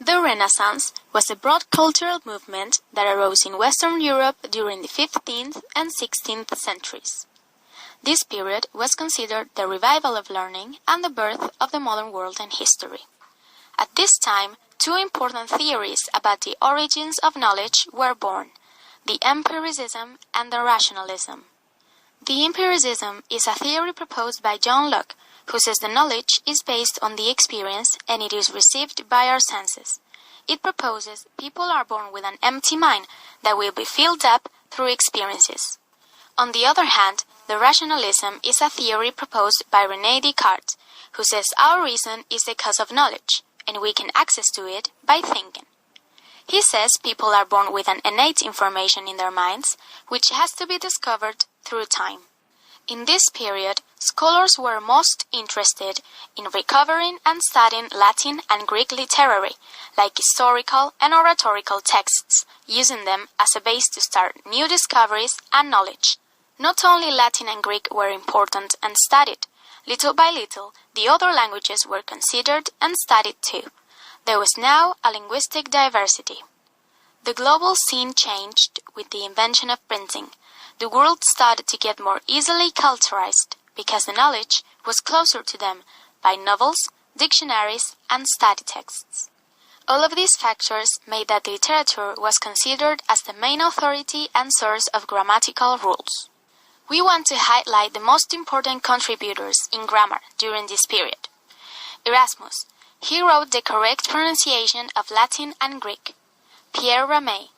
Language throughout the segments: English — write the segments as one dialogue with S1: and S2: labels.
S1: The Renaissance was a broad cultural movement that arose in Western Europe during the 15th and 16th centuries. This period was considered the revival of learning and the birth of the modern world and history. At this time, two important theories about the origins of knowledge were born: the empiricism and the rationalism. The empiricism is a theory proposed by John Locke, who says the knowledge is based on the experience and it is received by our senses. It proposes people are born with an empty mind that will be filled up through experiences. On the other hand, the rationalism is a theory proposed by René Descartes, who says our reason is the cause of knowledge, and we can access to it by thinking. He says people are born with an innate information in their minds, which has to be discovered through time. In this period, scholars were most interested in recovering and studying Latin and Greek literary, like historical and oratorical texts, using them as a base to start new discoveries and knowledge. Not only Latin and Greek were important and studied. Little by little, the other languages were considered and studied too. There was now a linguistic diversity. The global scene changed with the invention of printing. The world started to get more easily culturized because the knowledge was closer to them by novels, dictionaries, and study texts. All of these factors made that literature was considered as the main authority and source of grammatical rules. We want to highlight the most important contributors in grammar during this period. Erasmus. He wrote the correct pronunciation of Latin and Greek. Pierre Ramée.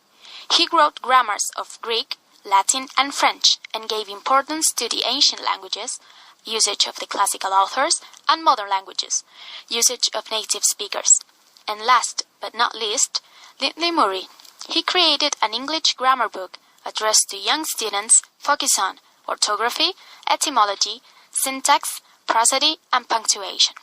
S1: He wrote grammars of Greek, Latin, and French, and gave importance to the ancient languages, usage of the classical authors, and modern languages, usage of native speakers. And last but not least, Lindley Murray. He created an English grammar book addressed to young students, focusing on orthography, etymology, syntax, prosody, and punctuation.